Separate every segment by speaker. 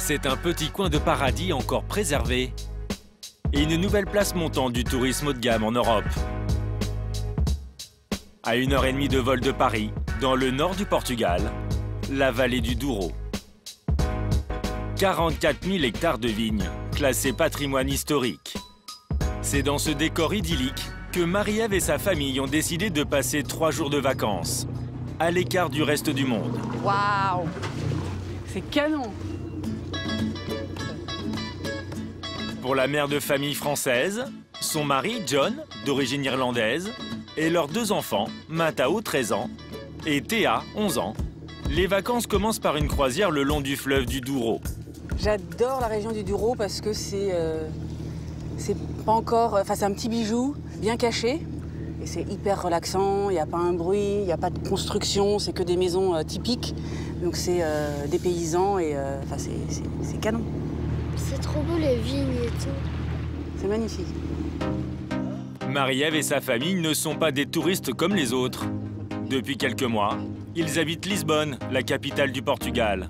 Speaker 1: C'est un petit coin de paradis encore préservé et une nouvelle place montante du tourisme haut de gamme en Europe. À 1h30 de vol de Paris, dans le nord du Portugal, la vallée du Douro. 44 000 hectares de vignes, classés patrimoine historique. C'est dans ce décor idyllique que Marie-Ève et sa famille ont décidé de passer 3 jours de vacances, à l'écart du reste du monde.
Speaker 2: Waouh! C'est canon!
Speaker 1: Pour la mère de famille française, son mari, John, d'origine irlandaise, et leurs 2 enfants, Matao, 13 ans, et Théa, 11 ans, les vacances commencent par une croisière le long du fleuve du Douro.
Speaker 2: J'adore la région du Douro parce que c'est pas encore... Enfin, c'est un petit bijou, bien caché. Et c'est hyper relaxant, il n'y a pas un bruit, il n'y a pas de construction, c'est que des maisons typiques. Donc c'est des paysans et enfin, c'est canon.
Speaker 3: C'est trop beau les vignes et tout.
Speaker 2: C'est magnifique.
Speaker 1: Marie-Ève et sa famille ne sont pas des touristes comme les autres. Depuis quelques mois, ils habitent Lisbonne, la capitale du Portugal.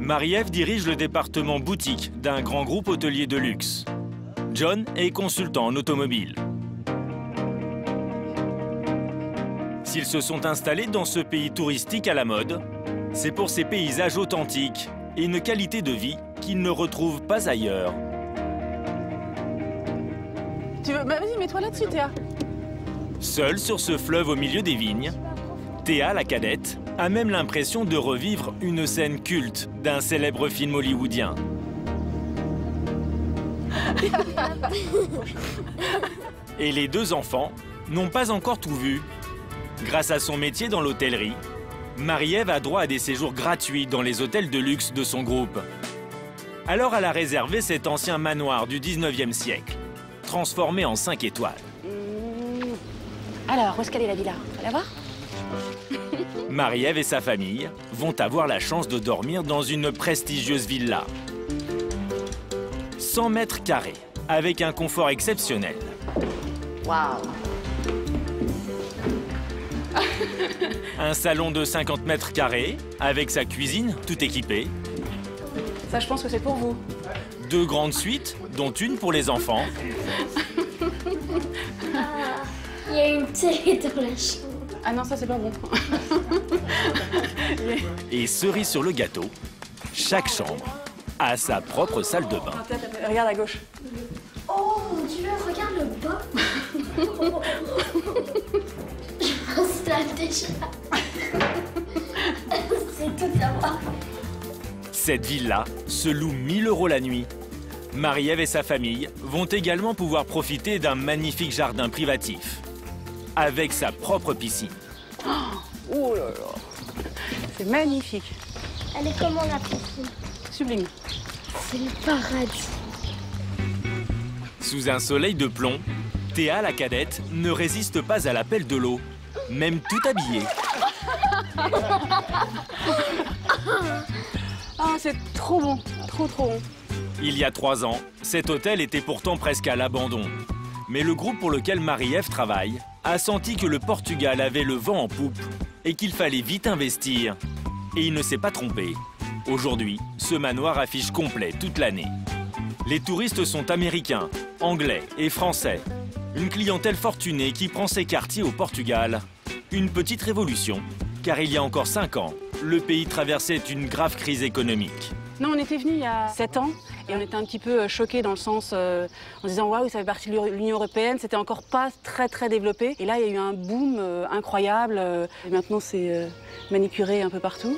Speaker 1: Marie-Ève dirige le département boutique d'un grand groupe hôtelier de luxe. John est consultant en automobile. S'ils se sont installés dans ce pays touristique à la mode, c'est pour ses paysages authentiques et une qualité de vie qu'ils ne retrouvent pas ailleurs.
Speaker 2: Tu veux... Bah, vas-y, mets-toi là-dessus, Théa.
Speaker 1: Seule sur ce fleuve au milieu des vignes, Théa, la cadette, a même l'impression de revivre une scène culte d'un célèbre film hollywoodien. Et les 2 enfants n'ont pas encore tout vu. Grâce à son métier dans l'hôtellerie, Marie-Ève a droit à des séjours gratuits dans les hôtels de luxe de son groupe. Alors elle a réservé cet ancien manoir du 19e siècle, transformé en 5 étoiles.
Speaker 2: Alors, où est-ce qu'elle est la villa? On va la voir?
Speaker 1: Marie-Ève et sa famille vont avoir la chance de dormir dans une prestigieuse villa. 100 mètres carrés, avec un confort exceptionnel.
Speaker 2: Waouh!
Speaker 1: Un salon de 50 mètres carrés, avec sa cuisine, tout équipée.
Speaker 2: Ça, je pense que c'est pour vous.
Speaker 1: 2 grandes suites, dont une pour les enfants.
Speaker 3: Il y a une télé dans la chambre.
Speaker 2: Ah non, ça, c'est pas bon.
Speaker 1: Et cerise sur le gâteau, chaque chambre a sa propre salle de bain.
Speaker 2: Regarde à gauche.
Speaker 3: Oh mon Dieu, regarde le bas. Je m'installe déjà. C'est tout à moi.
Speaker 1: Cette villa se loue 1 000 € la nuit. Marie-Ève et sa famille vont également pouvoir profiter d'un magnifique jardin privatif, avec sa propre piscine.
Speaker 2: Oh là là! C'est magnifique.
Speaker 3: Elle est comment la piscine?
Speaker 2: Sublime.
Speaker 3: C'est le paradis.
Speaker 1: Sous un soleil de plomb, Théa, la cadette, ne résiste pas à l'appel de l'eau, même tout habillée.
Speaker 2: Ah, c'est trop bon. Trop bon.
Speaker 1: Il y a 3 ans, cet hôtel était pourtant presque à l'abandon. Mais le groupe pour lequel Marie-Ève travaille a senti que le Portugal avait le vent en poupe et qu'il fallait vite investir. Et il ne s'est pas trompé. Aujourd'hui, ce manoir affiche complet toute l'année. Les touristes sont américains, anglais et français. Une clientèle fortunée qui prend ses quartiers au Portugal. Une petite révolution, car il y a encore 5 ans, le pays traversait une grave crise économique.
Speaker 2: Non, on était venus il y a 7 ans et on était un petit peu choqués dans le sens en disant waouh, ça fait partie de l'Union européenne, c'était encore pas très développé. Et là, il y a eu un boom incroyable. Et maintenant, c'est manicuré un peu partout.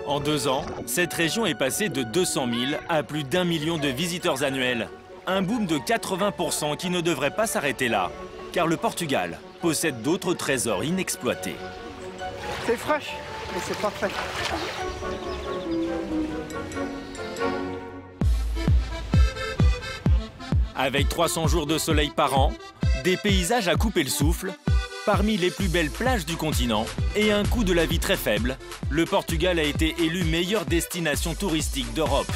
Speaker 1: En 2 ans, cette région est passée de 200 000 à plus d'1 million de visiteurs annuels. Un boom de 80% qui ne devrait pas s'arrêter là, car le Portugal possède d'autres trésors inexploités.
Speaker 4: C'est fraîche et c'est parfait.
Speaker 1: Avec 300 jours de soleil par an, des paysages à couper le souffle, parmi les plus belles plages du continent et un coût de la vie très faible, le Portugal a été élu meilleure destination touristique d'Europe.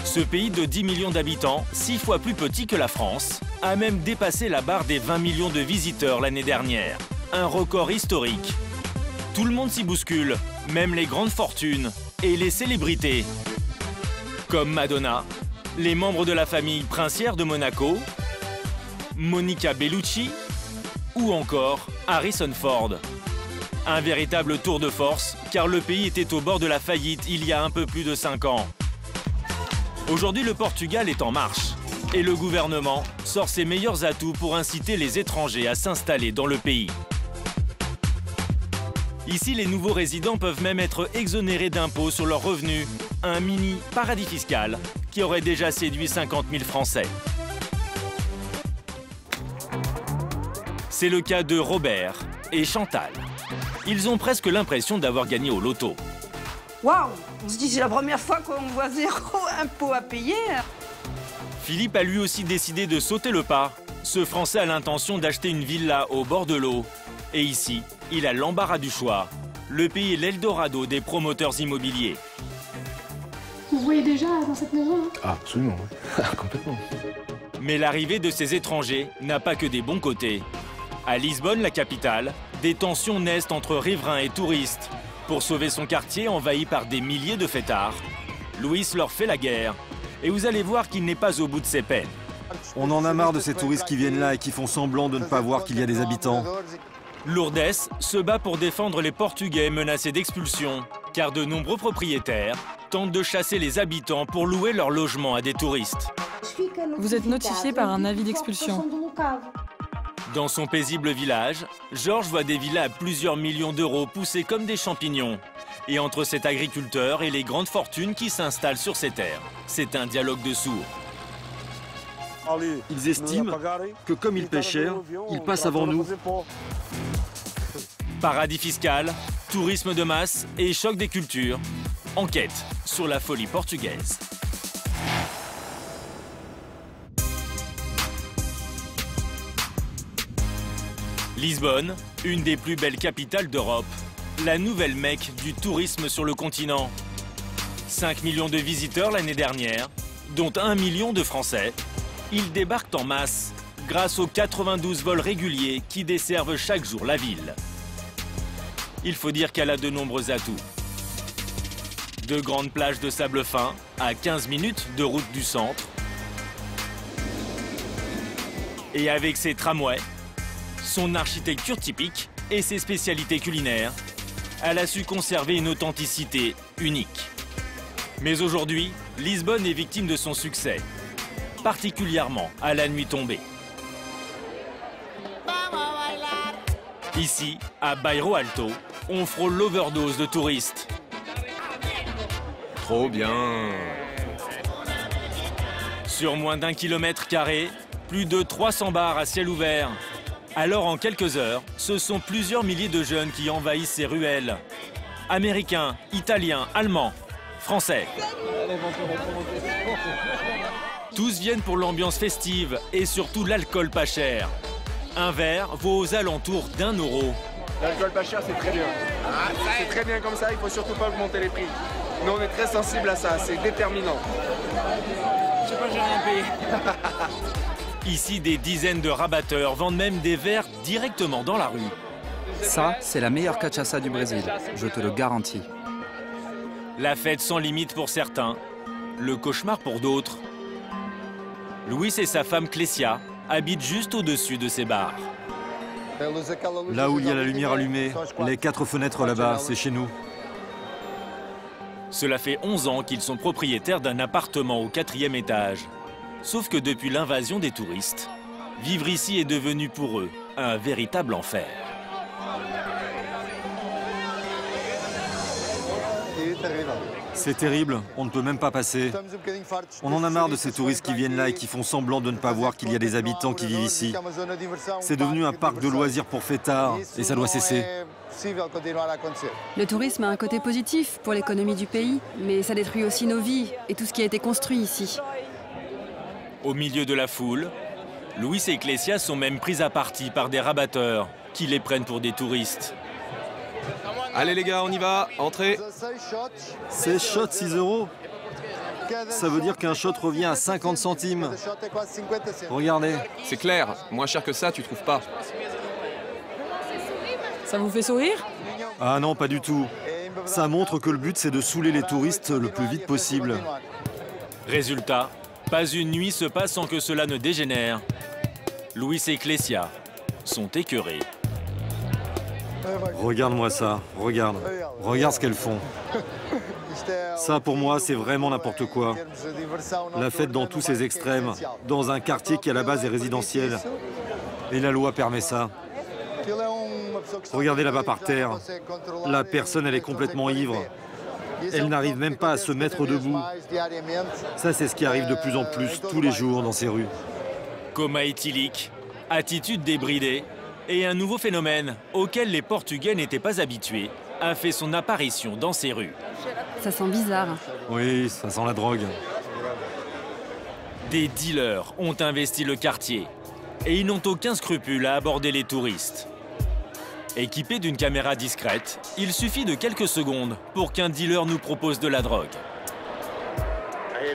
Speaker 1: Ce pays de 10 millions d'habitants, 6 fois plus petit que la France, a même dépassé la barre des 20 millions de visiteurs l'année dernière. Un record historique. Tout le monde s'y bouscule, même les grandes fortunes et les célébrités. Comme Madonna, les membres de la famille princière de Monaco, Monica Bellucci ou encore Harrison Ford. Un véritable tour de force, car le pays était au bord de la faillite il y a un peu plus de 5 ans. Aujourd'hui, le Portugal est en marche et le gouvernement sort ses meilleurs atouts pour inciter les étrangers à s'installer dans le pays. Ici, les nouveaux résidents peuvent même être exonérés d'impôts sur leurs revenus, un mini paradis fiscal qui aurait déjà séduit 50 000 Français. C'est le cas de Robert et Chantal. Ils ont presque l'impression d'avoir gagné au loto.
Speaker 5: Waouh! On se dit c'est la première fois qu'on voit 0 impôt à payer.
Speaker 1: Philippe a lui aussi décidé de sauter le pas. Ce Français a l'intention d'acheter une villa au bord de l'eau. Et ici, il a l'embarras du choix. Le pays est l'Eldorado des promoteurs immobiliers.
Speaker 6: Vous voyez déjà dans cette maison, hein?
Speaker 7: Ah, absolument, oui. Complètement.
Speaker 1: Mais l'arrivée de ces étrangers n'a pas que des bons côtés. À Lisbonne, la capitale, des tensions naissent entre riverains et touristes. Pour sauver son quartier envahi par des milliers de fêtards, Luis leur fait la guerre. Et vous allez voir qu'il n'est pas au bout de ses peines.
Speaker 8: On en a marre de ces touristes qui viennent là et qui font semblant de ne pas voir qu'il y a des habitants.
Speaker 1: Lourdes se bat pour défendre les Portugais menacés d'expulsion, car de nombreux propriétaires tentent de chasser les habitants pour louer leur logement à des touristes.
Speaker 9: Vous êtes notifié par un avis d'expulsion.
Speaker 1: Dans son paisible village, Georges voit des villas à plusieurs millions d'euros poussées comme des champignons. Et entre cet agriculteur et les grandes fortunes qui s'installent sur ces terres, c'est un dialogue de sourds.
Speaker 8: Ils estiment que comme ils paient cher, ils passent avant nous.
Speaker 1: Paradis fiscal, tourisme de masse et choc des cultures. Enquête sur la folie portugaise. Lisbonne, une des plus belles capitales d'Europe. La nouvelle Mecque du tourisme sur le continent. 5 millions de visiteurs l'année dernière, dont 1 million de Français. Ils débarquent en masse grâce aux 92 vols réguliers qui desservent chaque jour la ville. Il faut dire qu'elle a de nombreux atouts. De grandes plages de sable fin à 15 minutes de route du centre. Et avec ses tramways, son architecture typique et ses spécialités culinaires, elle a su conserver une authenticité unique. Mais aujourd'hui, Lisbonne est victime de son succès, particulièrement à la nuit tombée. Ici, à Bairro Alto, on frôle l'overdose de touristes.
Speaker 7: Trop bien.
Speaker 1: Sur moins d'1 kilomètre carré, plus de 300 bars à ciel ouvert. Alors en quelques heures, ce sont plusieurs milliers de jeunes qui envahissent ces ruelles. Américains, Italiens, Allemands, Français. Tous viennent pour l'ambiance festive et surtout l'alcool pas cher. Un verre vaut aux alentours d'1 euro.
Speaker 10: L'alcool pas cher, c'est très bien. C'est très bien comme ça, il faut surtout pas augmenter les prix. Nous, on est très sensible à ça, c'est déterminant.
Speaker 1: Je sais pas, j'ai rien payé. Ici, des dizaines de rabatteurs vendent même des verres directement dans la rue.
Speaker 11: Ça, c'est la meilleure cachaça du Brésil, je te le garantis.
Speaker 1: La fête sans limite pour certains, le cauchemar pour d'autres. Luis et sa femme Clécia habitent juste au-dessus de ces bars.
Speaker 8: Là où il y a la lumière allumée, les 4 fenêtres là-bas, c'est chez nous.
Speaker 1: Cela fait 11 ans qu'ils sont propriétaires d'un appartement au 4e étage. Sauf que depuis l'invasion des touristes, vivre ici est devenu pour eux un véritable enfer.
Speaker 8: C'est terrible, on ne peut même pas passer. On en a marre de ces touristes qui viennent là et qui font semblant de ne pas voir qu'il y a des habitants qui vivent ici. C'est devenu un parc de loisirs pour fêtards et ça doit cesser.
Speaker 12: Le tourisme a un côté positif pour l'économie du pays, mais ça détruit aussi nos vies et tout ce qui a été construit ici.
Speaker 1: Au milieu de la foule, Luis et Clécia sont même pris à partie par des rabatteurs qui les prennent pour des touristes.
Speaker 7: Allez les gars, on y va, entrez.
Speaker 8: 16 shots, 6 euros. Ça veut dire qu'un shot revient à 50 centimes. Regardez.
Speaker 7: C'est clair, moins cher que ça, tu trouves pas.
Speaker 9: Ça vous fait sourire?
Speaker 8: Ah non, pas du tout. Ça montre que le but, c'est de saouler les touristes le plus vite possible.
Speaker 1: Résultat, pas une nuit se passe sans que cela ne dégénère. Luis et Clécia sont écœurés.
Speaker 8: Regarde-moi ça, regarde. Regarde ce qu'elles font. Ça, pour moi, c'est vraiment n'importe quoi. La fête dans tous ses extrêmes, dans un quartier qui à la base est résidentiel. Et la loi permet ça. Regardez là-bas par terre. La personne, elle est complètement ivre. Elle n'arrive même pas à se mettre debout. Ça, c'est ce qui arrive de plus en plus tous les jours dans ces rues.
Speaker 1: Coma éthylique, attitude débridée et un nouveau phénomène auquel les Portugais n'étaient pas habitués a fait son apparition dans ces rues.
Speaker 12: Ça sent bizarre.
Speaker 8: Oui, ça sent la drogue.
Speaker 1: Des dealers ont investi le quartier et ils n'ont aucun scrupule à aborder les touristes. Équipés d'une caméra discrète, il suffit de quelques secondes pour qu'un dealer nous propose de la drogue.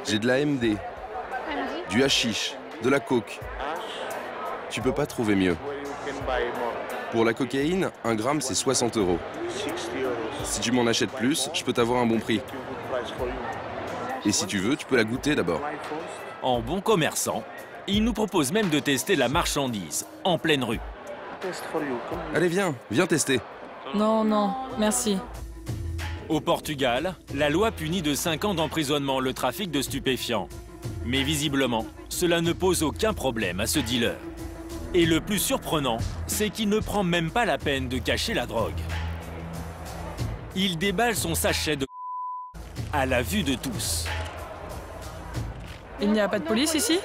Speaker 7: J'ai de la MD, du hashish, de la coke. Tu peux pas trouver mieux. Pour la cocaïne, 1 gramme, c'est 60 €. Si tu m'en achètes plus, je peux t'avoir un bon prix. Et si tu veux, tu peux la goûter d'abord.
Speaker 1: En bon commerçant, il nous propose même de tester la marchandise en pleine rue.
Speaker 7: Allez, viens tester.
Speaker 9: Non, non, merci.
Speaker 1: Au Portugal, la loi punit de 5 ans d'emprisonnement le trafic de stupéfiants. Mais visiblement, cela ne pose aucun problème à ce dealer. Et le plus surprenant, c'est qu'il ne prend même pas la peine de cacher la drogue. Il déballe son sachet de à la vue de tous.
Speaker 9: Il n'y a pas de police ici?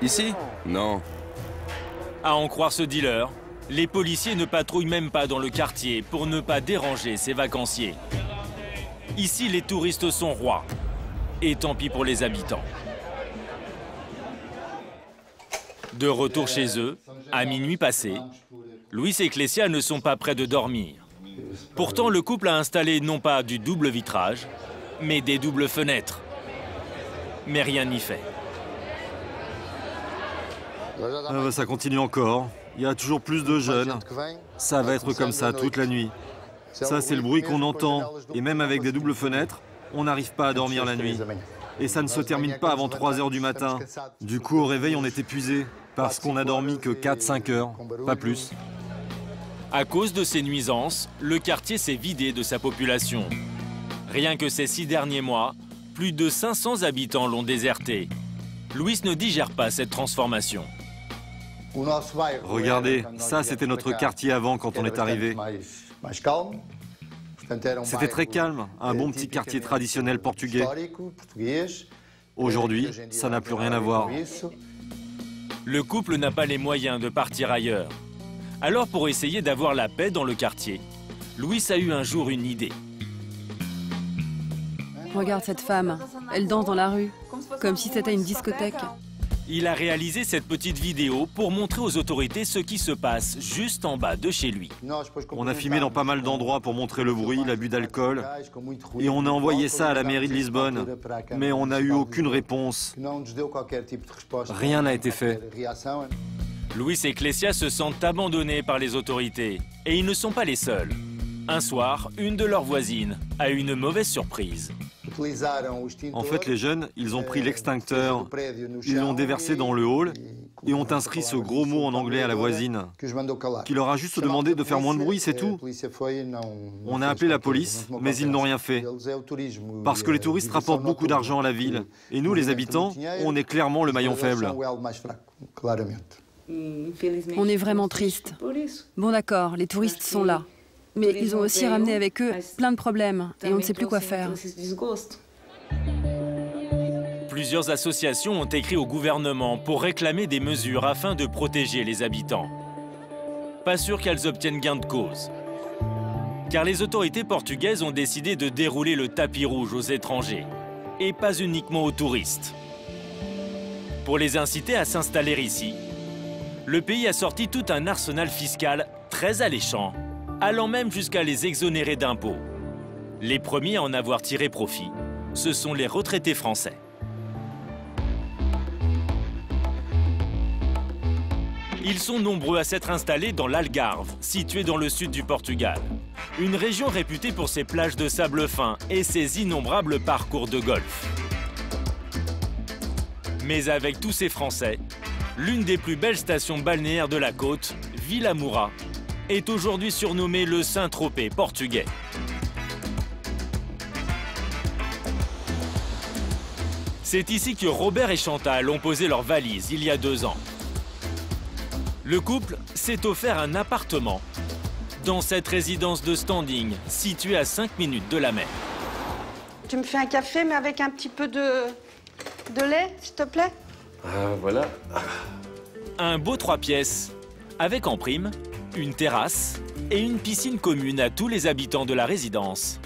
Speaker 7: Ici? Non.
Speaker 1: À en croire ce dealer, les policiers ne patrouillent même pas dans le quartier pour ne pas déranger ces vacanciers. Ici, les touristes sont rois. Et tant pis pour les habitants. De retour chez eux, à minuit passé, Luis et Clécia ne sont pas près de dormir. Pourtant, le couple a installé non pas du double vitrage, mais des doubles fenêtres. Mais rien n'y fait.
Speaker 8: Ça continue encore. Il y a toujours plus de jeunes. Ça va être comme ça toute la nuit. Ça, c'est le bruit qu'on entend. Et même avec des doubles fenêtres, on n'arrive pas à dormir la nuit. Et ça ne se termine pas avant 3 h du matin. Du coup, au réveil, on est épuisé. Parce qu'on a dormi que 4-5 heures, pas plus.
Speaker 1: À cause de ces nuisances, le quartier s'est vidé de sa population. Rien que ces 6 derniers mois, plus de 500 habitants l'ont déserté. Luis ne digère pas cette transformation.
Speaker 8: Regardez, ça c'était notre quartier avant quand on est arrivé. C'était très calme, un bon petit quartier traditionnel portugais. Aujourd'hui, ça n'a plus rien à voir.
Speaker 1: Le couple n'a pas les moyens de partir ailleurs. Alors pour essayer d'avoir la paix dans le quartier, Luis a eu un jour une idée.
Speaker 12: Regarde cette femme, elle danse dans la rue, comme si c'était une discothèque.
Speaker 1: Il a réalisé cette petite vidéo pour montrer aux autorités ce qui se passe juste en bas de chez lui.
Speaker 8: On a filmé dans pas mal d'endroits pour montrer le bruit, l'abus d'alcool. Et on a envoyé ça à la mairie de Lisbonne. Mais on n'a eu aucune réponse. Rien n'a été fait.
Speaker 1: Luis et Clécia se sentent abandonnés par les autorités. Et ils ne sont pas les seuls. Un soir, une de leurs voisines a eu une mauvaise surprise.
Speaker 8: En fait, les jeunes, ils ont pris l'extincteur, ils l'ont déversé dans le hall et ont inscrit ce gros mot en anglais à la voisine, qui leur a juste demandé de faire moins de bruit, c'est tout. On a appelé la police, mais ils n'ont rien fait. Parce que les touristes rapportent beaucoup d'argent à la ville. Et nous, les habitants, on est clairement le maillon faible.
Speaker 12: On est vraiment triste. Bon d'accord, les touristes sont là. Mais ils ont aussi ramené avec eux plein de problèmes et on ne sait plus quoi faire.
Speaker 1: Plusieurs associations ont écrit au gouvernement pour réclamer des mesures afin de protéger les habitants. Pas sûr qu'elles obtiennent gain de cause. Car les autorités portugaises ont décidé de dérouler le tapis rouge aux étrangers, et pas uniquement aux touristes. Pour les inciter à s'installer ici, le pays a sorti tout un arsenal fiscal très alléchant, allant même jusqu'à les exonérer d'impôts. Les premiers à en avoir tiré profit, ce sont les retraités français. Ils sont nombreux à s'être installés dans l'Algarve, située dans le sud du Portugal. Une région réputée pour ses plages de sable fin et ses innombrables parcours de golf. Mais avec tous ces Français, l'une des plus belles stations balnéaires de la côte, Vila Moura, est aujourd'hui surnommée le Saint-Tropez portugais. C'est ici que Robert et Chantal ont posé leurs valises il y a 2 ans. Le couple s'est offert un appartement dans cette résidence de standing située à 5 minutes de la mer.
Speaker 5: Tu me fais un café, mais avec un petit peu de lait, s'il te plaît?
Speaker 13: Voilà.
Speaker 1: Un beau 3 pièces, avec en prime une terrasse et une piscine commune à tous les habitants de la résidence.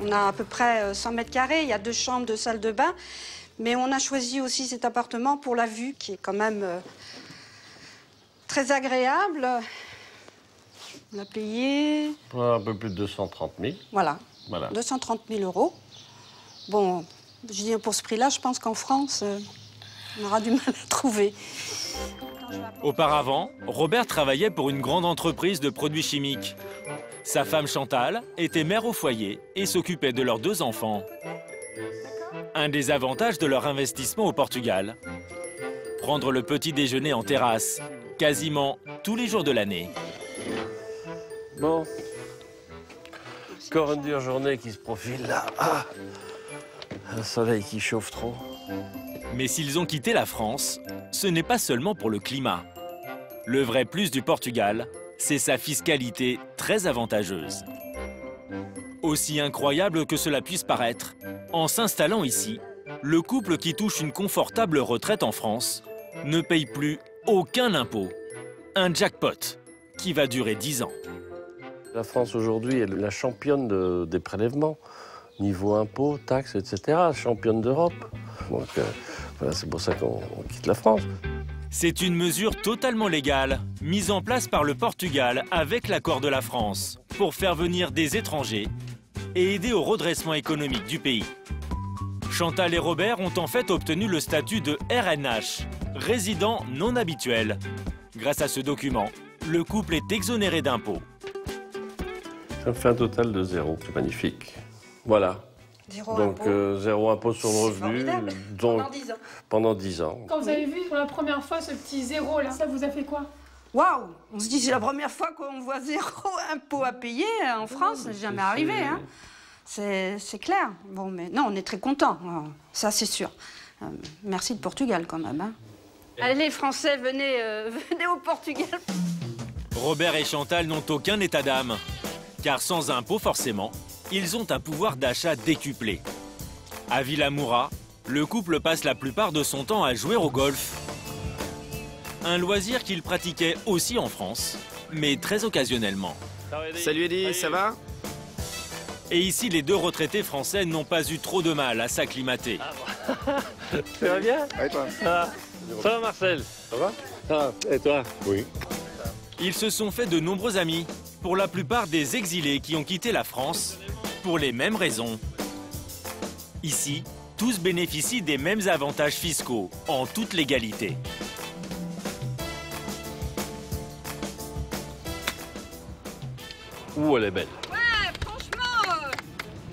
Speaker 5: On a à peu près 100 mètres carrés, il y a 2 chambres, 2 salles de bain. Mais on a choisi aussi cet appartement pour la vue, qui est quand même très agréable. On a payé...
Speaker 13: Un peu plus de 230 000.
Speaker 5: Voilà, 230 000 €. Bon, je dis pour ce prix-là, je pense qu'en France, on aura du mal à trouver.
Speaker 1: Auparavant, Robert travaillait pour une grande entreprise de produits chimiques. Sa femme Chantal était mère au foyer et s'occupait de leurs 2 enfants. Un des avantages de leur investissement au Portugal, prendre le petit déjeuner en terrasse, quasiment tous les jours de l'année.
Speaker 13: Bon, encore une dure journée qui se profile là. Un soleil qui chauffe trop.
Speaker 1: Mais s'ils ont quitté la France, ce n'est pas seulement pour le climat. Le vrai plus du Portugal, c'est sa fiscalité très avantageuse. Aussi incroyable que cela puisse paraître, en s'installant ici, le couple qui touche une confortable retraite en France ne paye plus aucun impôt. Un jackpot qui va durer 10 ans.
Speaker 13: La France aujourd'hui est la championne des prélèvements. Niveau impôts, taxes, etc. Championne d'Europe. Donc voilà, c'est pour ça qu'on quitte la France.
Speaker 1: C'est une mesure totalement légale, mise en place par le Portugal avec l'accord de la France, pour faire venir des étrangers et aider au redressement économique du pays. Chantal et Robert ont en fait obtenu le statut de RNH, résident non habituel. Grâce à ce document, le couple est exonéré d'impôts.
Speaker 13: Ça me fait un total de 0. C'est magnifique. Voilà. Donc 0 impôt sur le revenu. Donc, pendant 10 ans.
Speaker 6: Quand vous avez vu pour la première fois ce petit 0 là, ça vous a fait quoi?
Speaker 5: Waouh! On se dit c'est la première fois qu'on voit 0 impôt à payer en France, c'est jamais arrivé. Hein. C'est clair. Bon, mais non, on est très contents. Ça, c'est sûr. Merci le Portugal quand même. Hein. Allez, les Français, venez au Portugal.
Speaker 1: Robert et Chantal n'ont aucun état d'âme. Car sans impôt, forcément, ils ont un pouvoir d'achat décuplé. À Vila Moura, le couple passe la plupart de son temps à jouer au golf. Un loisir qu'il pratiquait aussi en France, mais très occasionnellement.
Speaker 10: Salut Eddie, ça va?
Speaker 1: Et ici, les 2 retraités français n'ont pas eu trop de mal à s'acclimater.
Speaker 13: Ça va bien?
Speaker 10: Et toi?
Speaker 13: Ça va Marcel? Ça va? Ça va. Et toi? Oui.
Speaker 1: Ils se sont fait de nombreux amis, pour la plupart des exilés qui ont quitté la France, pour les mêmes raisons. Ici, tous bénéficient des mêmes avantages fiscaux, en toute légalité.
Speaker 13: Ouh, elle est belle.
Speaker 5: Ouais, franchement,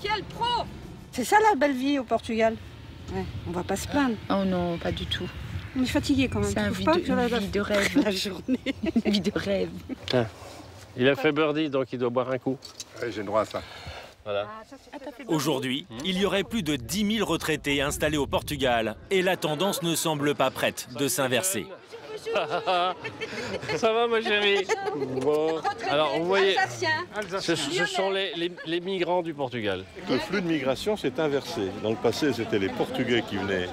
Speaker 5: quel pro! C'est ça la belle vie au Portugal. Ouais, on va pas se plaindre.
Speaker 14: Oh non, pas du tout.
Speaker 5: On est fatigué quand même.
Speaker 14: C'est une vie de rêve.
Speaker 5: La journée.
Speaker 14: Une vie de rêve.
Speaker 13: Tiens, il a fait birdie, donc il doit boire un coup.
Speaker 10: Oui, j'ai le droit à ça.
Speaker 13: Voilà.
Speaker 1: Aujourd'hui, il y aurait plus de 10 000 retraités installés au Portugal et la tendance ne semble pas prête de s'inverser.
Speaker 13: Ça va ma chérie? Bon. Alors vous voyez, ce sont les migrants du Portugal.
Speaker 15: Le flux de migration s'est inversé. Dans le passé, c'était les Portugais qui venaient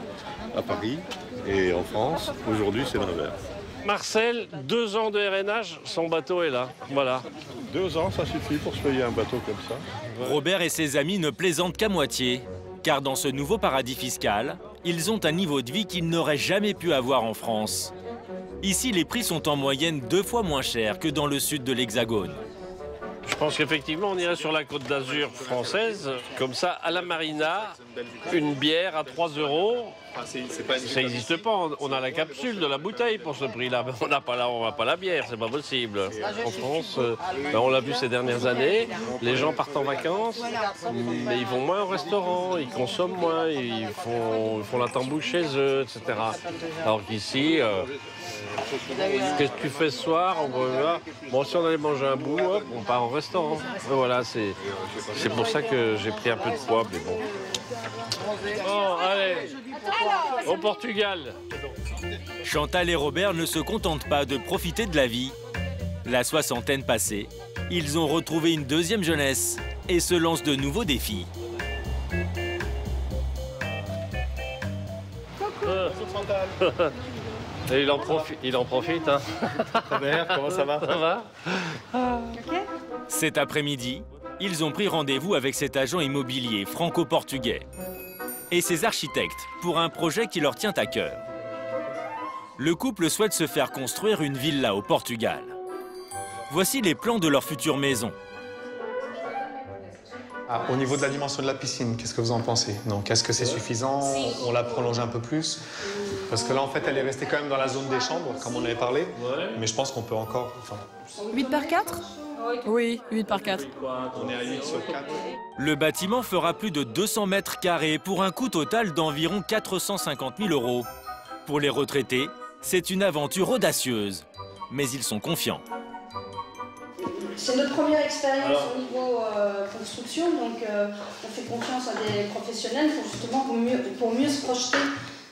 Speaker 15: à Paris et en France. Aujourd'hui, c'est l'inverse.
Speaker 13: Marcel, 2 ans de RNH, son bateau est là. Voilà.
Speaker 15: 2 ans, ça suffit pour se payer un bateau comme ça.
Speaker 1: Robert et ses amis ne plaisantent qu'à moitié, car dans ce nouveau paradis fiscal, ils ont un niveau de vie qu'ils n'auraient jamais pu avoir en France. Ici, les prix sont en moyenne 2 fois moins chers que dans le sud de l'Hexagone.
Speaker 13: Je pense qu'effectivement, on irait sur la Côte d'Azur française, comme ça, à la marina, une bière à 3 €, Ça n'existe pas. On a la capsule de la bouteille pour ce prix-là. On n'a pas la bière, c'est pas possible. En France, on l'a vu ces dernières années, les gens partent en vacances, mais ils vont moins au restaurant, ils consomment moins, ils font la tambouche chez eux, etc. Alors qu'ici, qu'est-ce que tu fais ce soir? Bon, si on allait manger un bout, hop, on part au restaurant. Et voilà, c'est pour ça que j'ai pris un peu de poids, mais bon. Bon, allez, au Portugal.
Speaker 1: Chantal et Robert ne se contentent pas de profiter de la vie. La soixantaine passée, ils ont retrouvé une deuxième jeunesse et se lancent de nouveaux défis.
Speaker 13: Et il en profite, hein.
Speaker 16: Robert, comment ça va?
Speaker 13: Ça va?
Speaker 1: Cet après-midi, ils ont pris rendez-vous avec cet agent immobilier franco-portugais et ses architectes pour un projet qui leur tient à cœur. Le couple souhaite se faire construire une villa au Portugal. Voici les plans de leur future maison.
Speaker 16: Au niveau de la dimension de la piscine, qu'est-ce que vous en pensez? Donc, est-ce que c'est suffisant? On l'a prolongé un peu plus? Parce que là, en fait, elle est restée quand même dans la zone des chambres, comme on avait parlé. Mais je pense qu'on peut encore...
Speaker 9: 8 par 4? Oui, 8 par 4.
Speaker 16: On est à 8 sur 4.
Speaker 1: Le bâtiment fera plus de 200 mètres carrés pour un coût total d'environ 450 000 €. Pour les retraités, c'est une aventure audacieuse. Mais ils sont confiants.
Speaker 5: C'est notre première expérience au niveau construction, donc on fait confiance à des professionnels pour justement pour mieux se projeter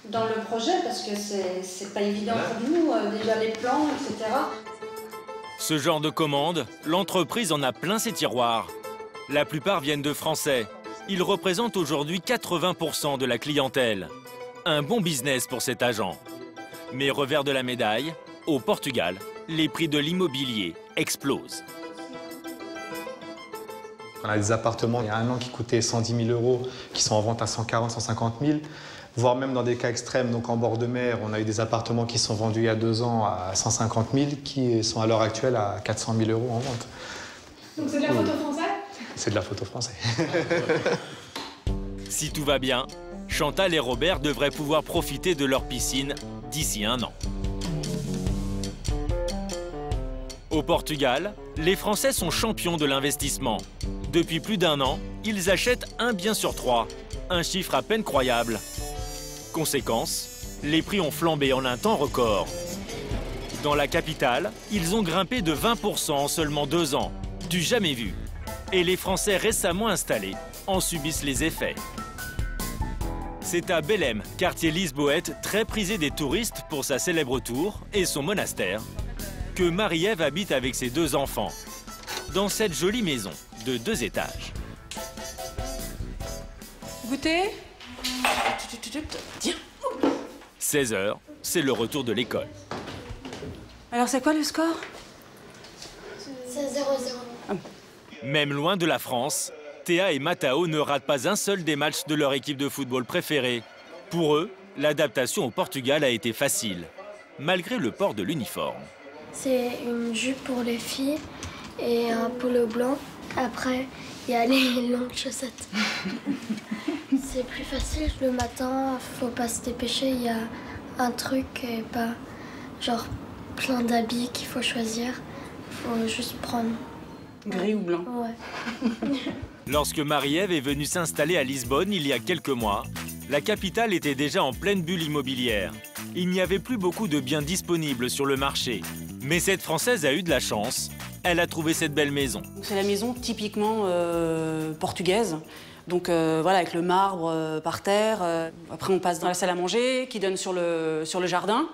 Speaker 5: dans le projet, parce que c'est pas évident pour nous, déjà les plans, etc.
Speaker 1: Ce genre de commande, l'entreprise en a plein ses tiroirs. La plupart viennent de Français. Ils représentent aujourd'hui 80% de la clientèle. Un bon business pour cet agent. Mais revers de la médaille, au Portugal, les prix de l'immobilier explosent.
Speaker 16: On a des appartements il y a un an qui coûtaient 110 000 €, qui sont en vente à 140 000, 150 000, voire même dans des cas extrêmes, donc en bord de mer, on a eu des appartements qui sont vendus il y a 2 ans à 150 000, qui sont à l'heure actuelle à 400 000 € en vente.
Speaker 6: Donc c'est de la photo française?
Speaker 16: C'est de la photo française.
Speaker 1: Si tout va bien, Chantal et Robert devraient pouvoir profiter de leur piscine d'ici 1 an. Au Portugal, les Français sont champions de l'investissement. Depuis plus d'1 an, ils achètent 1 bien sur 3, un chiffre à peine croyable. Conséquence, les prix ont flambé en un temps record. Dans la capitale, ils ont grimpé de 20% en seulement 2 ans, du jamais vu. Et les Français récemment installés en subissent les effets. C'est à Belém, quartier lisboète très prisé des touristes pour sa célèbre tour et son monastère, que Marie-Ève habite avec ses 2 enfants, dans cette jolie maison de 2 étages.
Speaker 2: Goûter? Tiens.
Speaker 1: 16 h, c'est le retour de l'école.
Speaker 2: Alors c'est quoi le score?
Speaker 3: C'est 0-0.
Speaker 1: Même loin de la France, Théa et Matao ne ratent pas un seul des matchs de leur équipe de football préférée. Pour eux, l'adaptation au Portugal a été facile, malgré le port de l'uniforme.
Speaker 3: C'est une jupe pour les filles et un polo blanc. Après, il y a les longues chaussettes. C'est plus facile le matin, faut pas se dépêcher. Il y a un truc et pas genre plein d'habits qu'il faut choisir. Faut juste prendre.
Speaker 2: Gris ou blanc?
Speaker 3: Ouais.
Speaker 1: Lorsque Marie-Ève est venue s'installer à Lisbonne il y a quelques mois, la capitale était déjà en pleine bulle immobilière. Il n'y avait plus beaucoup de biens disponibles sur le marché. Mais cette Française a eu de la chance. Elle a trouvé cette belle maison.
Speaker 2: C'est la maison typiquement portugaise. Donc voilà, avec le marbre par terre. Après, on passe dans la salle à manger qui donne sur le jardin,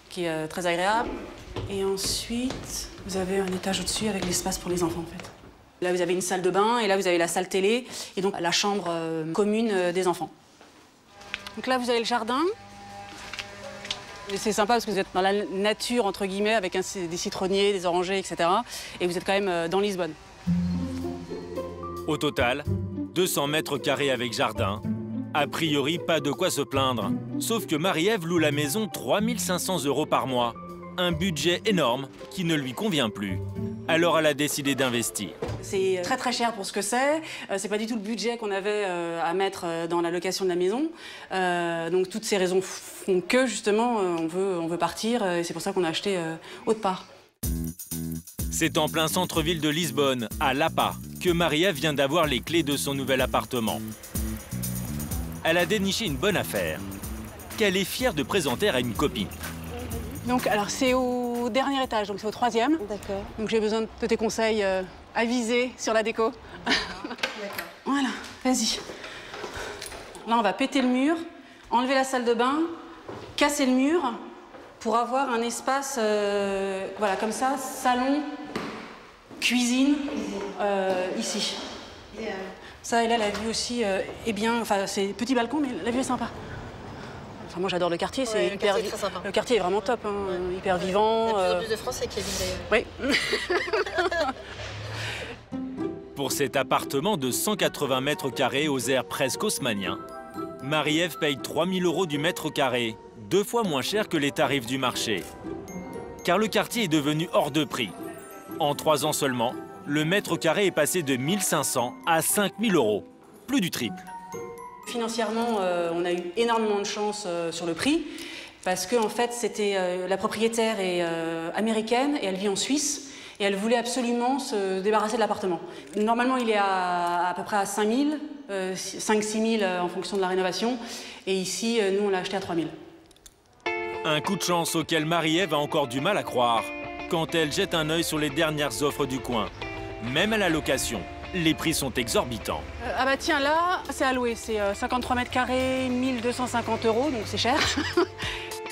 Speaker 2: qui est très agréable. Et ensuite, vous avez un étage au-dessus avec l'espace pour les enfants, en fait. Là, vous avez une salle de bain et là, vous avez la salle télé et donc la chambre commune des enfants. Donc là, vous avez le jardin. C'est sympa parce que vous êtes dans la nature, entre guillemets, avec des citronniers, des orangers, etc. Et vous êtes quand même dans Lisbonne.
Speaker 1: Au total, 200 mètres carrés avec jardin. A priori, pas de quoi se plaindre. Sauf que Marie-Ève loue la maison 3 500 € par mois. Un budget énorme qui ne lui convient plus. Alors elle a décidé d'investir.
Speaker 2: C'est très très cher pour ce que c'est. C'est pas du tout le budget qu'on avait à mettre dans la location de la maison. Donc toutes ces raisons font que justement on veut partir et c'est pour ça qu'on a acheté autre part.
Speaker 1: C'est en plein centre-ville de Lisbonne, à Lapa, que Marie-Ève vient d'avoir les clés de son nouvel appartement. Elle a déniché une bonne affaire, qu'elle est fière de présenter à une copine.
Speaker 2: Donc, alors c'est au dernier étage, donc c'est au 3e. D'accord. Donc j'ai besoin de tes conseils avisés sur la déco. D'accord. Voilà, vas-y. Là, on va péter le mur, enlever la salle de bain, casser le mur pour avoir un espace, voilà, comme ça, salon, cuisine, ici. Ça, et là, la vue aussi est bien. Enfin, c'est petit balcon, mais la vue est sympa. Enfin, moi, j'adore le quartier. C'est hyper.
Speaker 17: Quartier est très sympa.
Speaker 2: Le quartier est vraiment top, hein, hyper vivant.
Speaker 17: Il y a de plus en plus de Français qui habitent d'ailleurs.
Speaker 2: Oui.
Speaker 1: Pour cet appartement de 180 mètres carrés aux airs presque haussmanniens, Marie-Ève paye 3 000 € du mètre carré, 2 fois moins cher que les tarifs du marché. Car le quartier est devenu hors de prix. En 3 ans seulement, le mètre carré est passé de 1 500 à 5 000 €, plus du triple.
Speaker 2: Financièrement, on a eu énormément de chance sur le prix, parce que en fait, la propriétaire est américaine et elle vit en Suisse. Et elle voulait absolument se débarrasser de l'appartement. Normalement, il est à peu près à 5 000, 5-6 000 en fonction de la rénovation. Et ici, nous, on l'a acheté à 3 000.
Speaker 1: Un coup de chance auquel Marie-Ève a encore du mal à croire quand elle jette un œil sur les dernières offres du coin. Même à la location, les prix sont exorbitants.
Speaker 2: Ah bah tiens, là, c'est à louer. C'est 53 mètres carrés, 1 250 €, donc c'est cher.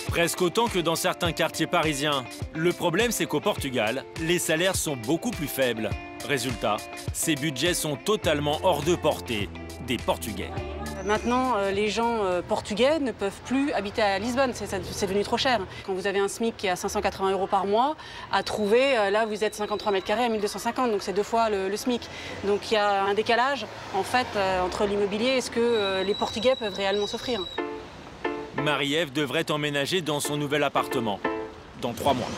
Speaker 1: Presque autant que dans certains quartiers parisiens. Le problème, c'est qu'au Portugal, les salaires sont beaucoup plus faibles. Résultat, ces budgets sont totalement hors de portée des Portugais.
Speaker 2: Maintenant, les gens portugais ne peuvent plus habiter à Lisbonne, c'est devenu trop cher. Quand vous avez un SMIC qui est à 580 € par mois, à trouver, là vous êtes 53 mètres carrés à 1 250, donc c'est 2 fois le SMIC. Donc il y a un décalage, en fait, entre l'immobilier et ce que les Portugais peuvent réellement s'offrir.
Speaker 1: Marie-Ève devrait emménager dans son nouvel appartement, dans 3 mois.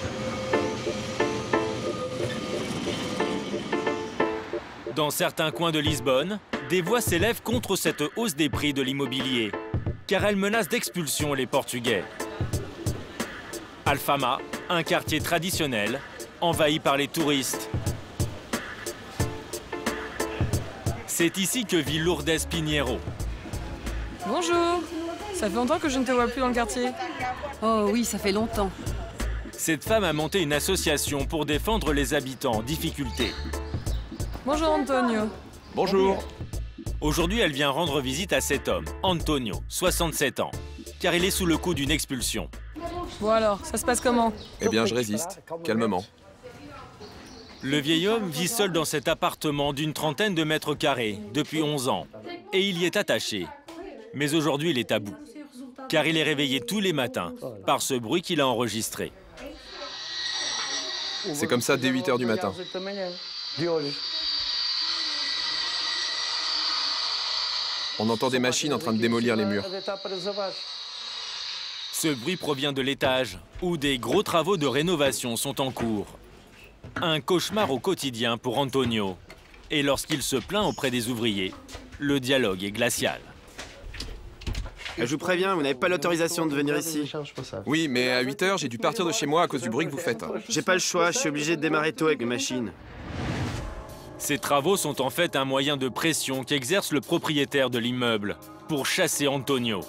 Speaker 1: Dans certains coins de Lisbonne, des voix s'élèvent contre cette hausse des prix de l'immobilier, car elle menace d'expulsion les Portugais. Alfama, un quartier traditionnel, envahi par les touristes. C'est ici que vit Lourdes Pinheiro.
Speaker 9: Bonjour, ça fait longtemps que je ne te vois plus dans le quartier.
Speaker 12: Oh oui, ça fait longtemps.
Speaker 1: Cette femme a monté une association pour défendre les habitants en difficulté.
Speaker 9: Bonjour Antonio.
Speaker 1: Bonjour. Aujourd'hui, elle vient rendre visite à cet homme, Antonio, 67 ans, car il est sous le coup d'une expulsion.
Speaker 9: Bon alors, ça se passe comment?
Speaker 7: Eh bien, je résiste, calmement.
Speaker 1: Le vieil homme vit seul dans cet appartement d'une trentaine de mètres carrés depuis 11 ans, et il y est attaché. Mais aujourd'hui, il est à bout, car il est réveillé tous les matins par ce bruit qu'il a enregistré.
Speaker 7: C'est comme ça dès 8 h du matin. On entend des machines en train de démolir les murs.
Speaker 1: Ce bruit provient de l'étage, où des gros travaux de rénovation sont en cours. Un cauchemar au quotidien pour Antonio. Et lorsqu'il se plaint auprès des ouvriers, le dialogue est glacial.
Speaker 18: Je vous préviens, vous n'avez pas l'autorisation de venir ici.
Speaker 7: Oui, mais à 8 h, j'ai dû partir de chez moi à cause du bruit que vous faites.
Speaker 18: J'ai pas le choix, je suis obligé de démarrer tôt avec les machines.
Speaker 1: Ces travaux sont en fait un moyen de pression qu'exerce le propriétaire de l'immeuble pour chasser Antonio.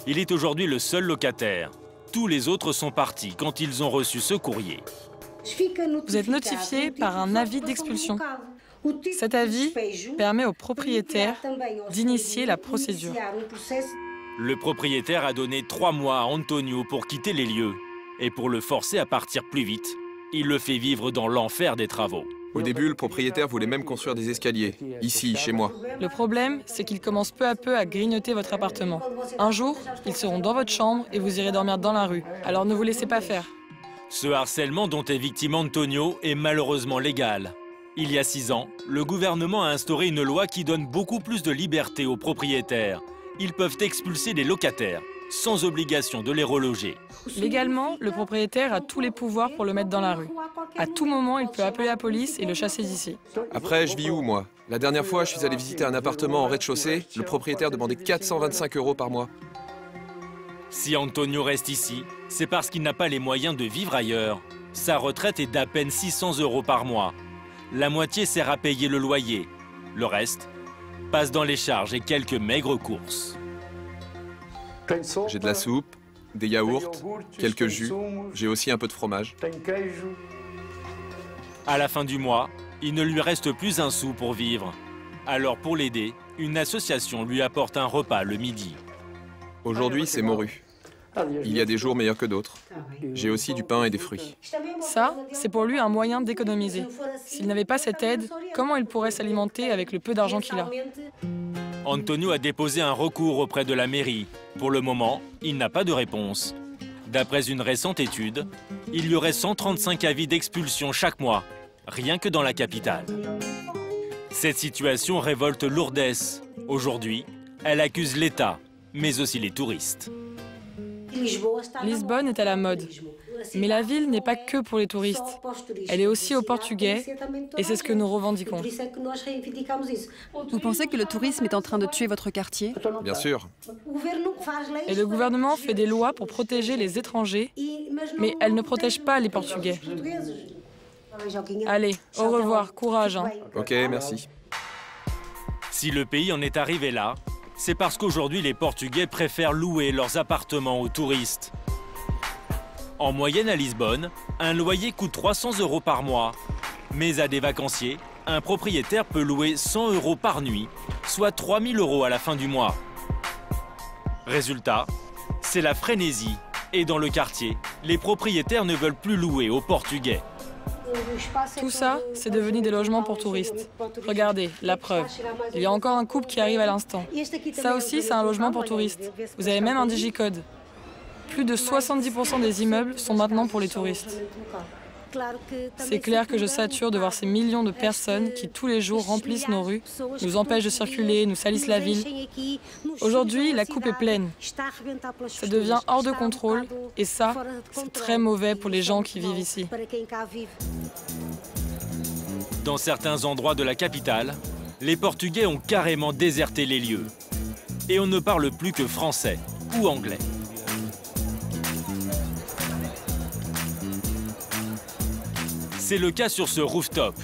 Speaker 1: Il est aujourd'hui le seul locataire. Tous les autres sont partis quand ils ont reçu ce courrier.
Speaker 9: Vous êtes notifié par un avis d'expulsion. Cet avis permet au propriétaire d'initier la procédure.
Speaker 1: Le propriétaire a donné 3 mois à Antonio pour quitter les lieux. Et pour le forcer à partir plus vite, il le fait vivre dans l'enfer des travaux.
Speaker 7: Au début, le propriétaire voulait même construire des escaliers, ici, chez moi.
Speaker 9: Le problème, c'est qu'ils commencent peu à peu à grignoter votre appartement. Un jour, ils seront dans votre chambre et vous irez dormir dans la rue. Alors ne vous laissez pas faire.
Speaker 1: Ce harcèlement dont est victime Antonio est malheureusement légal. Il y a 6 ans, le gouvernement a instauré une loi qui donne beaucoup plus de liberté aux propriétaires. Ils peuvent expulser les locataires, sans obligation de les reloger.
Speaker 9: Légalement, le propriétaire a tous les pouvoirs pour le mettre dans la rue. À tout moment, il peut appeler la police et le chasser d'ici.
Speaker 7: Après, je vis où, moi? La dernière fois, je suis allé visiter un appartement en rez-de-chaussée. Le propriétaire demandait 425 € par mois.
Speaker 1: Si Antonio reste ici, c'est parce qu'il n'a pas les moyens de vivre ailleurs. Sa retraite est d'à peine 600 € par mois. La moitié sert à payer le loyer. Le reste passe dans les charges et quelques maigres courses.
Speaker 7: J'ai de la soupe, des yaourts, quelques jus. J'ai aussi un peu de fromage.
Speaker 1: À la fin du mois, il ne lui reste plus un sou pour vivre. Alors pour l'aider, une association lui apporte un repas le midi.
Speaker 7: Aujourd'hui, c'est morue. Il y a des jours meilleurs que d'autres. J'ai aussi du pain et des fruits.
Speaker 9: Ça, c'est pour lui un moyen d'économiser. S'il n'avait pas cette aide, comment il pourrait s'alimenter avec le peu d'argent qu'il a?
Speaker 1: Antonio a déposé un recours auprès de la mairie. Pour le moment, il n'a pas de réponse. D'après une récente étude, il y aurait 135 avis d'expulsion chaque mois, rien que dans la capitale. Cette situation révolte Lourdes. Aujourd'hui, elle accuse l'État, mais aussi les touristes.
Speaker 9: Lisbonne est à la mode. Mais la ville n'est pas que pour les touristes. Elle est aussi aux Portugais, et c'est ce que nous revendiquons.
Speaker 12: Vous pensez que le tourisme est en train de tuer votre quartier?
Speaker 7: Bien sûr.
Speaker 9: Et le gouvernement fait des lois pour protéger les étrangers, mais elle ne protège pas les Portugais. Allez, au revoir, courage. Hein.
Speaker 7: Ok, merci.
Speaker 1: Si le pays en est arrivé là, c'est parce qu'aujourd'hui les Portugais préfèrent louer leurs appartements aux touristes. En moyenne à Lisbonne, un loyer coûte 300 € par mois. Mais à des vacanciers, un propriétaire peut louer 100 € par nuit, soit 3 000 € à la fin du mois. Résultat, c'est la frénésie. Et dans le quartier, les propriétaires ne veulent plus louer aux Portugais.
Speaker 9: Tout ça, c'est devenu des logements pour touristes. Regardez, la preuve. Il y a encore un couple qui arrive à l'instant. Ça aussi, c'est un logement pour touristes. Vous avez même un digicode. Plus de 70% des immeubles sont maintenant pour les touristes. C'est clair que je sature de voir ces millions de personnes qui tous les jours remplissent nos rues, nous empêchent de circuler, nous salissent la ville. Aujourd'hui, la coupe est pleine. Ça devient hors de contrôle et ça, c'est très mauvais pour les gens qui vivent ici.
Speaker 1: Dans certains endroits de la capitale, les Portugais ont carrément déserté les lieux. Et on ne parle plus que français ou anglais. C'est le cas sur ce rooftop.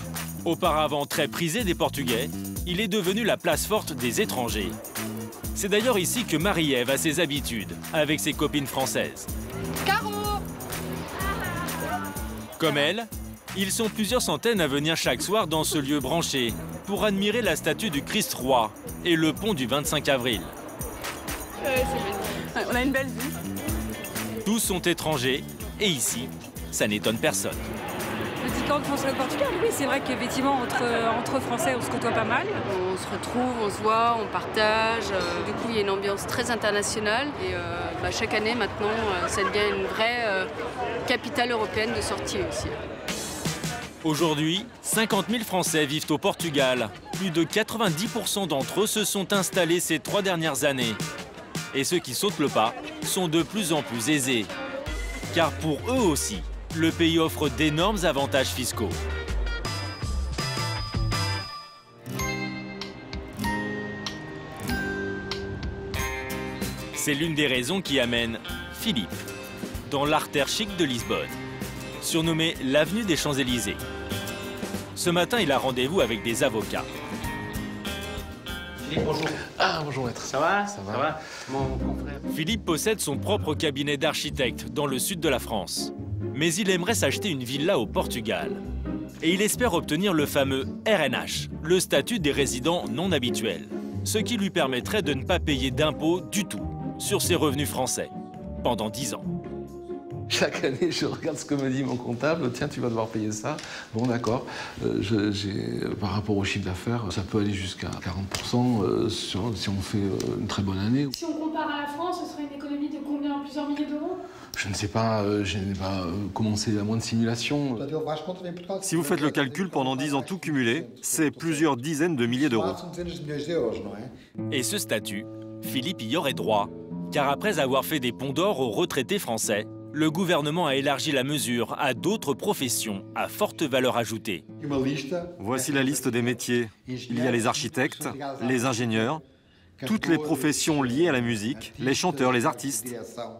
Speaker 1: Auparavant très prisé des Portugais, il est devenu la place forte des étrangers. C'est d'ailleurs ici que Marie-Ève a ses habitudes, avec ses copines françaises.
Speaker 6: Caro!
Speaker 1: Comme elle, ils sont plusieurs centaines à venir chaque soir dans ce lieu branché pour admirer la statue du Christ roi et le pont du 25 avril.
Speaker 2: On a une belle vue.
Speaker 1: Tous sont étrangers et ici, ça n'étonne personne.
Speaker 19: Petit camp de français au Portugal, oui, c'est vrai qu'effectivement, entre Français, on se côtoie pas mal.
Speaker 20: On se retrouve, on se voit, on partage. Du coup, il y a une ambiance très internationale. Et chaque année, maintenant, ça devient une vraie capitale européenne de sortie aussi.
Speaker 1: Aujourd'hui, 50 000 Français vivent au Portugal. Plus de 90% d'entre eux se sont installés ces 3 dernières années. Et ceux qui sautent le pas sont de plus en plus aisés. Car pour eux aussi, le pays offre d'énormes avantages fiscaux. C'est l'une des raisons qui amène Philippe dans l'artère chic de Lisbonne, surnommée l'avenue des Champs-Élysées. Ce matin, il a rendez-vous avec des avocats.
Speaker 21: Philippe, bonjour. Ah, bonjour maître. Ça va? Ça va. Mon frère.
Speaker 1: Philippe possède son propre cabinet d'architecte dans le sud de la France. Mais il aimerait s'acheter une villa au Portugal. Et il espère obtenir le fameux RNH, le statut des résidents non habituels. Ce qui lui permettrait de ne pas payer d'impôts du tout sur ses revenus français pendant 10 ans.
Speaker 21: Chaque année, je regarde ce que me dit mon comptable. Tiens, tu vas devoir payer ça. Bon, d'accord. Par rapport au chiffre d'affaires, ça peut aller jusqu'à 40% si on fait une très bonne année.
Speaker 6: Si on compare à la France, ce serait une économie de combien? Plusieurs milliers d'euros?
Speaker 21: Je ne sais pas, je n'ai pas commencé la moindre simulation.
Speaker 8: Si vous faites le calcul pendant 10 ans tout cumulé, c'est plusieurs dizaines de milliers d'euros.
Speaker 1: Et ce statut, Philippe y aurait droit Car après avoir fait des ponts d'or aux retraités français, le gouvernement a élargi la mesure à d'autres professions à forte valeur ajoutée.
Speaker 8: Voici la liste des métiers. Il y a les architectes, les ingénieurs, toutes les professions liées à la musique, les chanteurs, les artistes.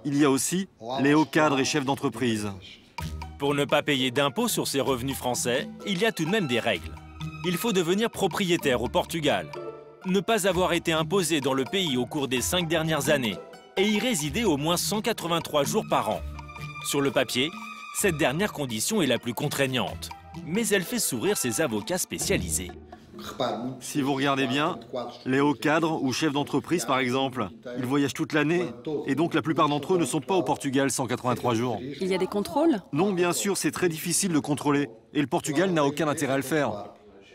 Speaker 8: Il y a aussi les hauts cadres et chefs d'entreprise.
Speaker 1: Pour ne pas payer d'impôts sur ses revenus français, il y a tout de même des règles. Il faut devenir propriétaire au Portugal, ne pas avoir été imposé dans le pays au cours des 5 dernières années et y résider au moins 183 jours par an. Sur le papier, cette dernière condition est la plus contraignante, mais elle fait sourire ses avocats spécialisés.
Speaker 8: Si vous regardez bien, les hauts cadres ou chefs d'entreprise par exemple, ils voyagent toute l'année et donc la plupart d'entre eux ne sont pas au Portugal 183 jours.
Speaker 12: Il y a des contrôles?
Speaker 8: Non, bien sûr, c'est très difficile de contrôler et le Portugal n'a aucun intérêt à le faire.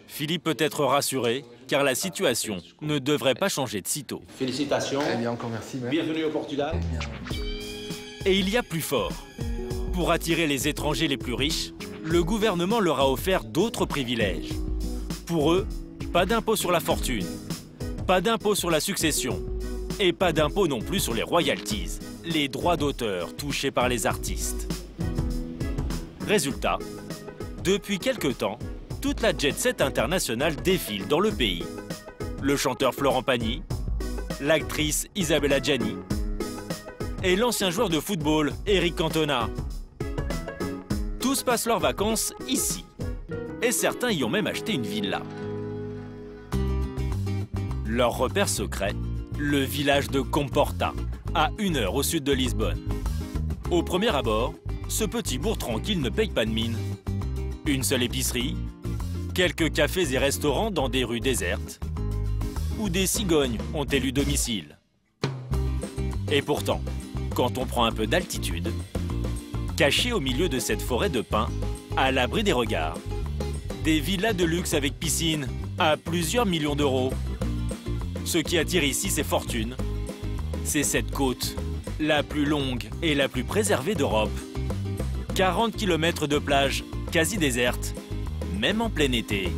Speaker 1: Philippe peut être rassuré, car la situation ne devrait pas changer de sitôt.
Speaker 4: Félicitations.
Speaker 10: Eh bien, encore merci.
Speaker 4: Bienvenue au Portugal.
Speaker 1: Et il y a plus fort. Pour attirer les étrangers les plus riches, le gouvernement leur a offert d'autres privilèges. Pour eux, pas d'impôt sur la fortune, pas d'impôt sur la succession, et pas d'impôt non plus sur les royalties, les droits d'auteur touchés par les artistes. Résultat, depuis quelque temps, toute la jet-set internationale défile dans le pays. Le chanteur Florent Pagny, l'actrice Isabella Gianni et l'ancien joueur de football Eric Cantona. Tous passent leurs vacances ici. Et certains y ont même acheté une villa. Leur repère secret, le village de Comporta, à 1 heure au sud de Lisbonne. Au premier abord, ce petit bourg tranquille ne paye pas de mine. Une seule épicerie, quelques cafés et restaurants dans des rues désertes, où des cigognes ont élu domicile. Et pourtant, quand on prend un peu d'altitude, caché au milieu de cette forêt de pins, à l'abri des regards, des villas de luxe avec piscine à plusieurs millions d'euros. Ce qui attire ici ces fortunes, c'est cette côte, la plus longue et la plus préservée d'Europe. 40 km de plage quasi déserte, même en plein été.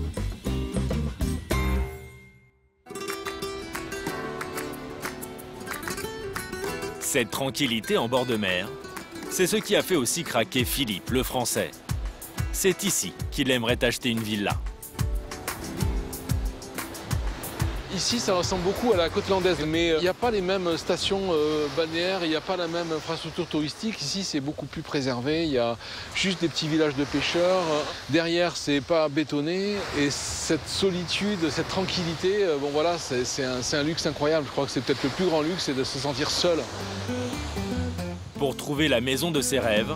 Speaker 1: Cette tranquillité en bord de mer, c'est ce qui a fait aussi craquer Philippe, le Français. C'est ici qu'il aimerait acheter une villa.
Speaker 21: Ici, ça ressemble beaucoup à la côte landaise, mais il n'y a pas les mêmes stations balnéaires, il n'y a pas la même infrastructure touristique. Ici, c'est beaucoup plus préservé, il y a juste des petits villages de pêcheurs. Derrière, c'est pas bétonné, et cette solitude, cette tranquillité, bon voilà, c'est un luxe incroyable. Je crois que c'est peut-être le plus grand luxe, c'est de se sentir seul.
Speaker 1: Pour trouver la maison de ses rêves,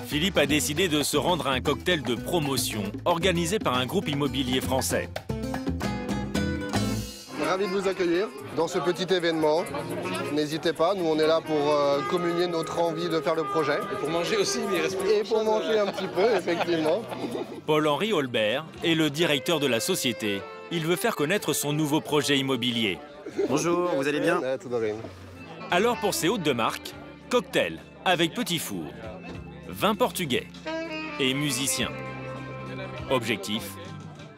Speaker 1: Philippe a décidé de se rendre à un cocktail de promotion organisé par un groupe immobilier français.
Speaker 10: Ravi de vous accueillir dans ce petit événement. N'hésitez pas, nous on est là pour communier notre envie de faire le projet.
Speaker 21: Et pour manger aussi, mais il reste plus.
Speaker 10: Et pour manger un petit peu, effectivement.
Speaker 1: Paul-Henri Holbert est le directeur de la société. Il veut faire connaître son nouveau projet immobilier.
Speaker 18: Bonjour, vous allez bien?
Speaker 1: Alors pour ces hôtes de marque, cocktail avec petit four, vin portugais et musiciens. Objectif,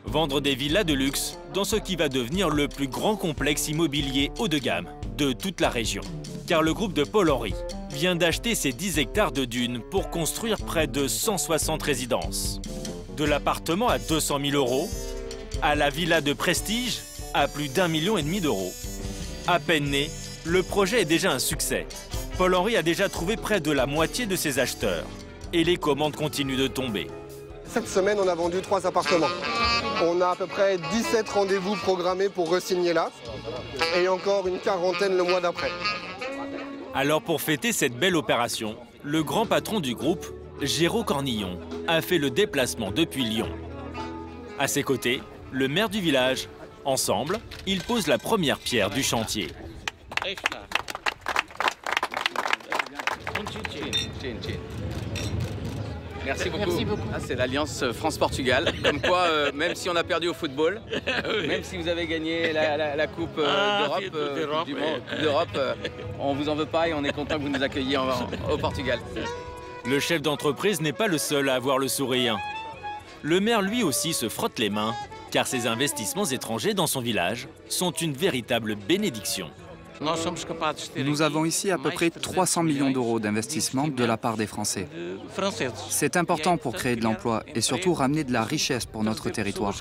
Speaker 1: vendre des villas de luxe dans ce qui va devenir le plus grand complexe immobilier haut de gamme de toute la région. Car le groupe de Paul-Henri vient d'acheter ses 10 hectares de dunes pour construire près de 160 résidences. De l'appartement à 200 000 euros à la villa de prestige à plus d'1,5 million d'euros. À peine né, le projet est déjà un succès. Paul-Henri a déjà trouvé près de la moitié de ses acheteurs. Et les commandes continuent de tomber.
Speaker 10: Cette semaine, on a vendu 3 appartements. On a à peu près 17 rendez-vous programmés pour re-signer là. Et encore une quarantaine le mois d'après.
Speaker 1: Alors pour fêter cette belle opération, le grand patron du groupe, Géraud Cornillon, a fait le déplacement depuis Lyon. À ses côtés, le maire du village. Ensemble, ils posent la première pierre du chantier.
Speaker 22: Merci beaucoup. Ah, c'est l'alliance France-Portugal. Comme quoi, même si on a perdu au football, même si vous avez gagné la Coupe d'Europe, on vous en veut pas et on est content que vous nous accueilliez au Portugal.
Speaker 1: Le chef d'entreprise n'est pas le seul à avoir le sourire. Le maire, lui aussi, se frotte les mains, car ses investissements étrangers dans son village sont une véritable bénédiction.
Speaker 4: Nous avons ici à peu près 300 millions d'euros d'investissement de la part des Français. C'est important pour créer de l'emploi et surtout ramener de la richesse pour notre territoire.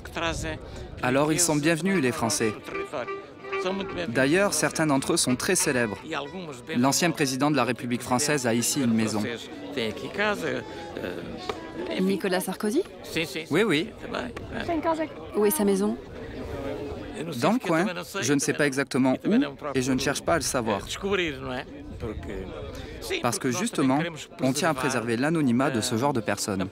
Speaker 4: Alors ils sont bienvenus, les Français. D'ailleurs, certains d'entre eux sont très célèbres. L'ancien président de la République française a ici une maison.
Speaker 12: Nicolas Sarkozy?
Speaker 4: Oui, oui.
Speaker 12: Où est sa maison?
Speaker 4: Dans le coin. Je ne sais pas exactement où et je ne cherche pas à le savoir. Parce que justement, on tient à préserver l'anonymat de ce genre de personnes.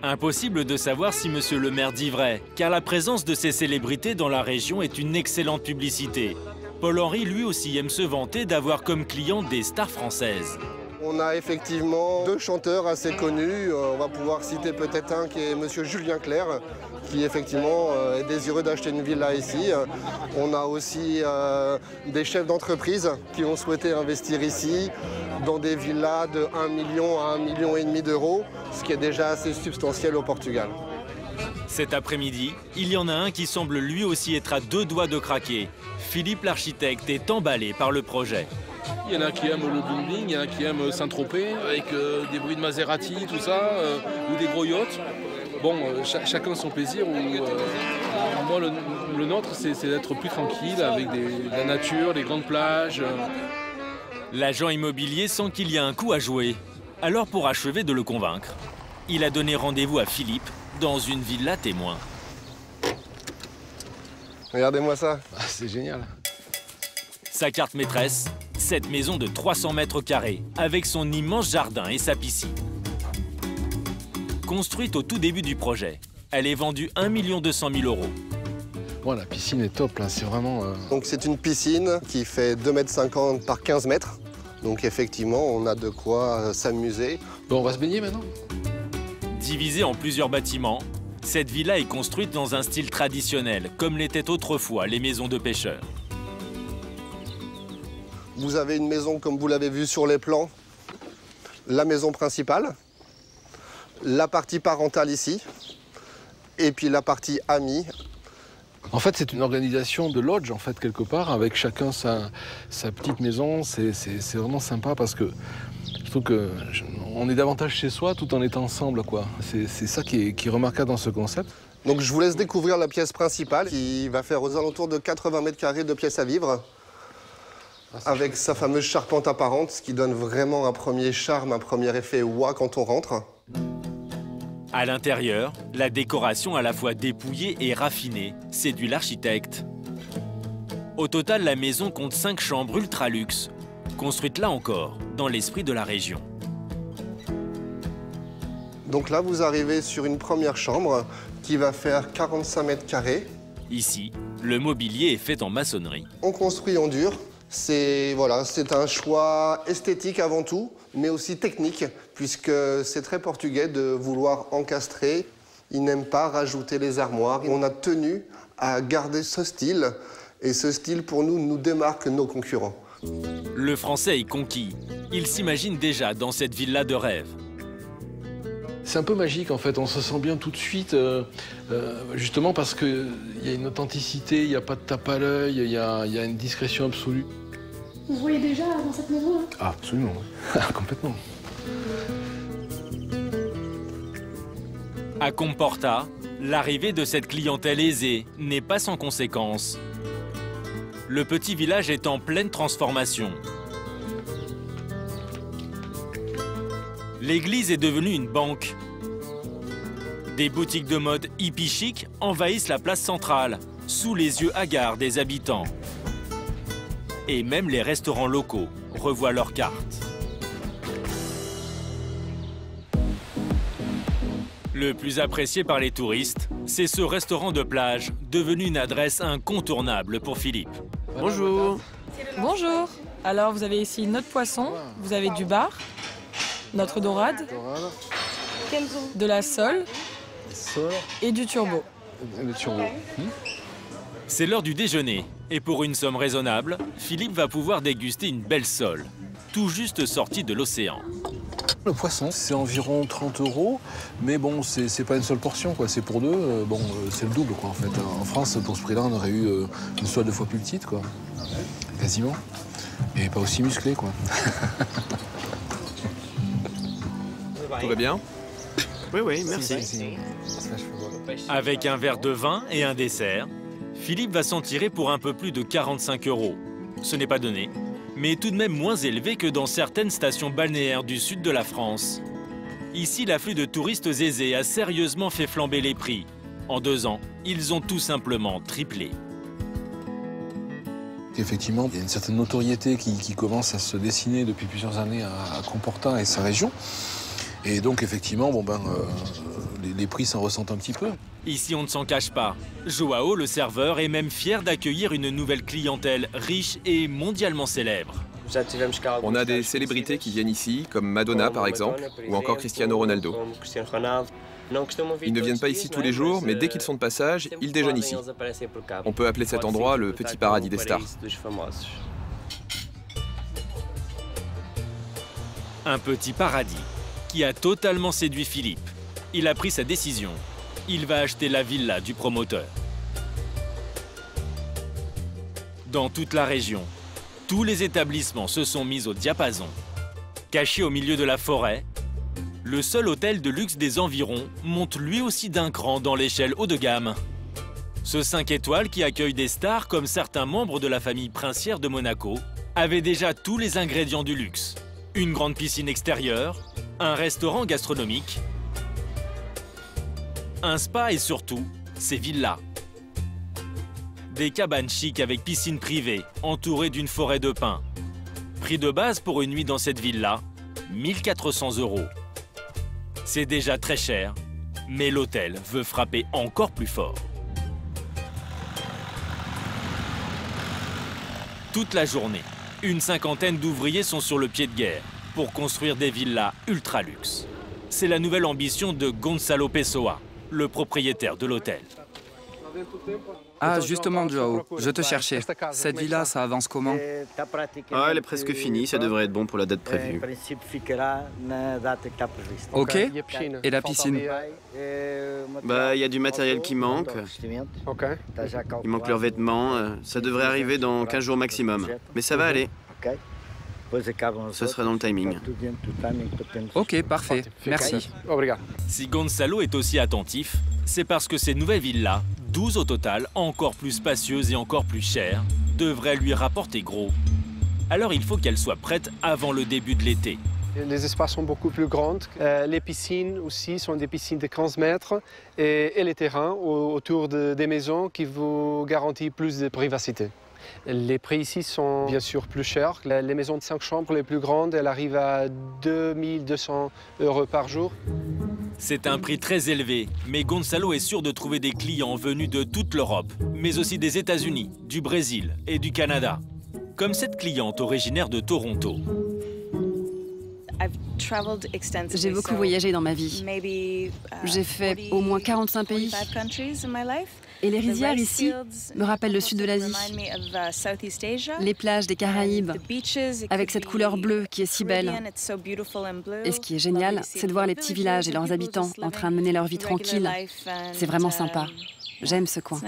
Speaker 1: Impossible de savoir si monsieur le maire dit vrai, car la présence de ces célébrités dans la région est une excellente publicité. Paul-Henri, lui aussi, aime se vanter d'avoir comme clients des stars françaises.
Speaker 10: On a effectivement 2 chanteurs assez connus. On va pouvoir citer peut-être un qui est monsieur Julien Clerc, qui effectivement est désireux d'acheter une villa ici. On a aussi des chefs d'entreprise qui ont souhaité investir ici dans des villas de 1 million à 1,5 million d'euros, ce qui est déjà assez substantiel au Portugal.
Speaker 1: Cet après-midi, il y en a un qui semble lui aussi être à 2 doigts de craquer. Philippe l'architecte est emballé par le projet.
Speaker 11: Il y en a qui aiment le bling-bling, il y en a qui aiment Saint-Tropez, avec des bruits de Maserati, tout ça, ou des gros yachts. Bon, chacun son plaisir. Moi, le nôtre, c'est d'être plus tranquille, avec la nature, les grandes plages.
Speaker 1: L'agent immobilier sent qu'il y a un coup à jouer. Alors, pour achever de le convaincre, il a donné rendez-vous à Philippe dans une villa témoin.
Speaker 10: Regardez-moi ça.
Speaker 11: Ah, c'est génial.
Speaker 1: Sa carte maîtresse, cette maison de 300 mètres carrés, avec son immense jardin et sa piscine. Construite au tout début du projet, elle est vendue 1 200 000 €.
Speaker 11: Bon, la piscine est top, là, c'est vraiment...
Speaker 10: Donc c'est une piscine qui fait 2,50 m par 15 mètres. Donc effectivement, on a de quoi s'amuser.
Speaker 11: Bon, on va se baigner maintenant.
Speaker 1: Divisée en plusieurs bâtiments, cette villa est construite dans un style traditionnel, comme l'étaient autrefois les maisons de pêcheurs.
Speaker 10: Vous avez une maison, comme vous l'avez vu sur les plans, la maison principale, la partie parentale ici, et puis la partie amie.
Speaker 11: En fait, c'est une organisation de lodge, en fait, quelque part, avec chacun sa petite maison. C'est vraiment sympa parce que je trouve qu'on est davantage chez soi tout en étant ensemble, quoi. C'est ça qui est remarquable dans ce concept.
Speaker 10: Donc je vous laisse découvrir la pièce principale qui va faire aux alentours de 80 mètres carrés de pièces à vivre. Avec sa fameuse charpente apparente, ce qui donne vraiment un premier charme, un premier effet ouah quand on rentre.
Speaker 1: À l'intérieur, la décoration à la fois dépouillée et raffinée séduit l'architecte. Au total, la maison compte 5 chambres ultra luxe, construites là encore, dans l'esprit de la région.
Speaker 10: Donc là, vous arrivez sur une première chambre qui va faire 45 mètres carrés.
Speaker 1: Ici, le mobilier est fait en maçonnerie.
Speaker 10: On construit en dur. C'est voilà, un choix esthétique avant tout, mais aussi technique, puisque c'est très portugais de vouloir encastrer. Ils n'aiment pas rajouter les armoires. On a tenu à garder ce style, et ce style, pour nous, nous démarque nos concurrents.
Speaker 1: Le Français est conquis. Il s'imagine déjà dans cette villa de rêve.
Speaker 11: C'est un peu magique, en fait. On se sent bien tout de suite, justement parce qu'il y a une authenticité, il n'y a pas de tape à l'œil, il y a une discrétion absolue.
Speaker 6: Vous voyez déjà dans cette maison, hein?
Speaker 11: Ah, absolument, complètement.
Speaker 1: À Comporta, l'arrivée de cette clientèle aisée n'est pas sans conséquences. Le petit village est en pleine transformation. L'église est devenue une banque. Des boutiques de mode hippie chic envahissent la place centrale, sous les yeux hagards des habitants. Et même les restaurants locaux revoient leurs cartes. Le plus apprécié par les touristes, c'est ce restaurant de plage, devenu une adresse incontournable pour Philippe.
Speaker 9: Bonjour. Bonjour. Alors, vous avez ici notre poisson, vous avez du bar, notre dorade, de la sole et du turbo.
Speaker 1: C'est l'heure du déjeuner. Et pour une somme raisonnable, Philippe va pouvoir déguster une belle sole, tout juste sortie de l'océan.
Speaker 21: Le poisson, c'est environ 30 €, mais bon, c'est pas une seule portion, quoi. C'est pour deux, bon, c'est le double, quoi, en fait. En France, pour ce prix-là, on aurait eu une soit 2 fois plus petite, quoi. Quasiment. Et pas aussi musclé, quoi.
Speaker 18: Tout va bien? Oui, merci.
Speaker 1: Avec un verre de vin et un dessert, Philippe va s'en tirer pour un peu plus de 45 €. Ce n'est pas donné, mais tout de même moins élevé que dans certaines stations balnéaires du sud de la France. Ici, l'afflux de touristes aisés a sérieusement fait flamber les prix. En 2 ans, ils ont tout simplement triplé.
Speaker 21: Effectivement, il y a une certaine notoriété qui commence à se dessiner depuis plusieurs années à Comporta et sa région. Et donc, effectivement, les prix s'en ressentent un petit peu.
Speaker 1: Ici, on ne s'en cache pas. Joao, le serveur, est même fier d'accueillir une nouvelle clientèle riche et mondialement célèbre.
Speaker 7: On a des célébrités qui viennent ici, comme Madonna par exemple, ou encore Cristiano Ronaldo. Ils ne viennent pas ici tous les jours, mais dès qu'ils sont de passage, ils déjeunent ici. On peut appeler cet endroit le petit paradis des stars.
Speaker 1: Un petit paradis qui a totalement séduit Philippe. Il a pris sa décision. Il va acheter la villa du promoteur. Dans toute la région, tous les établissements se sont mis au diapason. Caché au milieu de la forêt, le seul hôtel de luxe des environs monte lui aussi d'un cran dans l'échelle haut de gamme. Ce 5 étoiles qui accueille des stars comme certains membres de la famille princière de Monaco avait déjà tous les ingrédients du luxe. Une grande piscine extérieure, un restaurant gastronomique, un spa et surtout, ses villas. Des cabanes chics avec piscine privée, entourées d'une forêt de pins. Prix de base pour une nuit dans cette villa, 1 400 €. C'est déjà très cher, mais l'hôtel veut frapper encore plus fort. Toute la journée, une cinquantaine d'ouvriers sont sur le pied de guerre pour construire des villas ultra luxe. C'est la nouvelle ambition de Gonçalo Pessoa, le propriétaire de l'hôtel.
Speaker 4: Ah, justement, Joao, je te cherchais. Cette villa, ça avance comment?
Speaker 18: Ah, elle est presque finie, ça devrait être bon pour la date prévue.
Speaker 4: Ok. Et la piscine?
Speaker 18: Il y a du matériel qui manque. Il manque leurs vêtements. Ça devrait arriver dans 15 jours maximum. Mais ça va aller. Ce sera dans le timing.
Speaker 4: Ok, parfait. Merci.
Speaker 1: Si Gonçalo est aussi attentif, c'est parce que ces nouvelles villas, 12 au total, encore plus spacieuses et encore plus chères, devraient lui rapporter gros. Alors il faut qu'elles soient prêtes avant le début de l'été.
Speaker 14: Les espaces sont beaucoup plus grands. Les piscines aussi sont des piscines de 15 mètres et les terrains autour des maisons qui vous garantissent plus de privacité. Les prix ici sont bien sûr plus chers. Les maisons de 5 chambres les plus grandes, elles arrivent à 2 200 € par jour.
Speaker 1: C'est un prix très élevé, mais Gonçalo est sûr de trouver des clients venus de toute l'Europe, mais aussi des États-Unis, du Brésil et du Canada. Comme cette cliente originaire de Toronto.
Speaker 12: J'ai beaucoup voyagé dans ma vie. J'ai fait au moins 45 pays. Et les rizières ici me rappellent le sud de l'Asie. Les plages des Caraïbes, avec cette couleur bleue qui est si belle. Et ce qui est génial, c'est de voir les petits villages et leurs habitants en train de mener leur vie tranquille. C'est vraiment sympa. J'aime ce coin.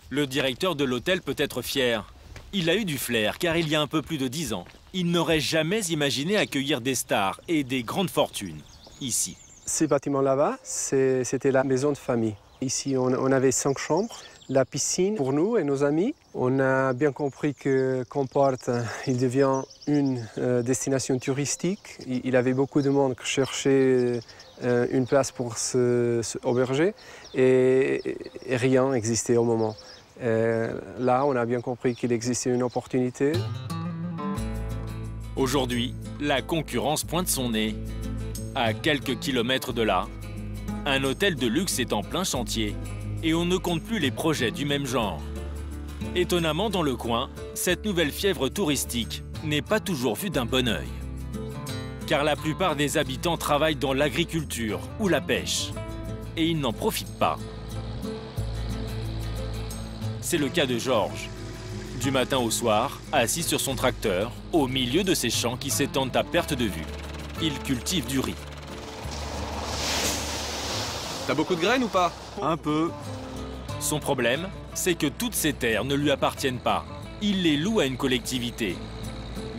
Speaker 1: Le directeur de l'hôtel peut être fier. Il a eu du flair, car il y a un peu plus de 10 ans, il n'aurait jamais imaginé accueillir des stars et des grandes fortunes ici.
Speaker 14: Ces bâtiments là-bas, c'était la maison de famille. Ici, on avait 5 chambres, la piscine pour nous et nos amis. On a bien compris que Comporta, il devient une destination touristique. Il y avait beaucoup de monde qui cherchait une place pour s'auberger et rien n'existait au moment. Là, on a bien compris qu'il existait une opportunité.
Speaker 1: Aujourd'hui, la concurrence pointe son nez. À quelques kilomètres de là, un hôtel de luxe est en plein chantier et on ne compte plus les projets du même genre. Étonnamment, dans le coin, cette nouvelle fièvre touristique n'est pas toujours vue d'un bon œil. Car la plupart des habitants travaillent dans l'agriculture ou la pêche et ils n'en profitent pas. C'est le cas de Georges. Du matin au soir, assis sur son tracteur, au milieu de ces champs qui s'étendent à perte de vue. il cultive du riz.
Speaker 13: T'as beaucoup de graines ou pas?
Speaker 8: Un peu.
Speaker 1: Son problème, c'est que toutes ces terres ne lui appartiennent pas. Il les loue à une collectivité.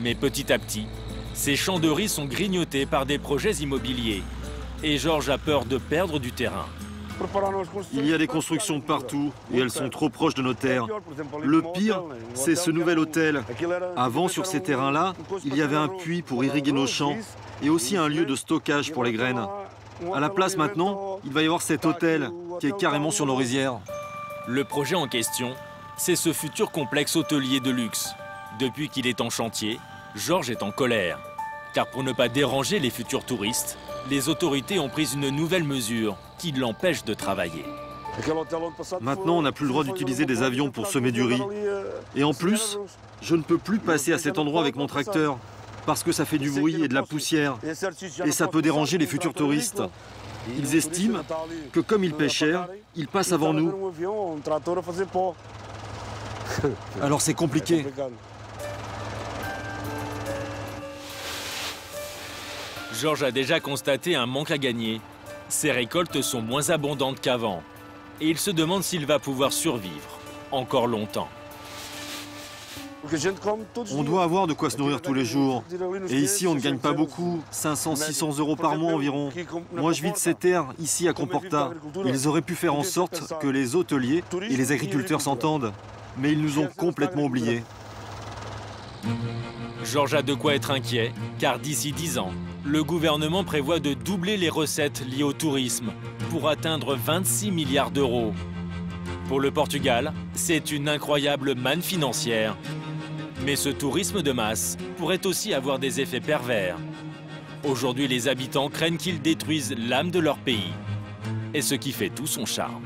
Speaker 1: Mais petit à petit, ces champs de riz sont grignotés par des projets immobiliers. Et Georges a peur de perdre du terrain.
Speaker 8: Il y a des constructions partout et elles sont trop proches de nos terres. Le pire, c'est ce nouvel hôtel. Avant, sur ces terrains-là, il y avait un puits pour irriguer nos champs et aussi un lieu de stockage pour les graines. À la place maintenant, il va y avoir cet hôtel qui est carrément sur nos rizières.
Speaker 1: Le projet en question, c'est ce futur complexe hôtelier de luxe. Depuis qu'il est en chantier, Georges est en colère. Car pour ne pas déranger les futurs touristes, les autorités ont pris une nouvelle mesure qui l'empêche de travailler.
Speaker 8: Maintenant, on n'a plus le droit d'utiliser des avions pour semer du riz. Et en plus, je ne peux plus passer à cet endroit avec mon tracteur parce que ça fait du bruit et de la poussière. Et ça peut déranger les futurs touristes. Ils estiment que comme ils paient cher, ils passent avant nous. Alors c'est compliqué.
Speaker 1: Georges a déjà constaté un manque à gagner. Ses récoltes sont moins abondantes qu'avant. Et il se demande s'il va pouvoir survivre encore longtemps.
Speaker 8: On doit avoir de quoi se nourrir tous les jours. Et ici, on ne gagne pas beaucoup, 500, 600 euros par mois environ. Moi, je vis de ces terres, ici à Comporta. Ils auraient pu faire en sorte que les hôteliers et les agriculteurs s'entendent. Mais ils nous ont complètement oubliés.
Speaker 1: Georges a de quoi être inquiet, car d'ici 10 ans, le gouvernement prévoit de doubler les recettes liées au tourisme pour atteindre 26 milliards d'euros. Pour le Portugal, c'est une incroyable manne financière. Mais ce tourisme de masse pourrait aussi avoir des effets pervers. Aujourd'hui, les habitants craignent qu'il détruise l'âme de leur pays. Et ce qui fait tout son charme.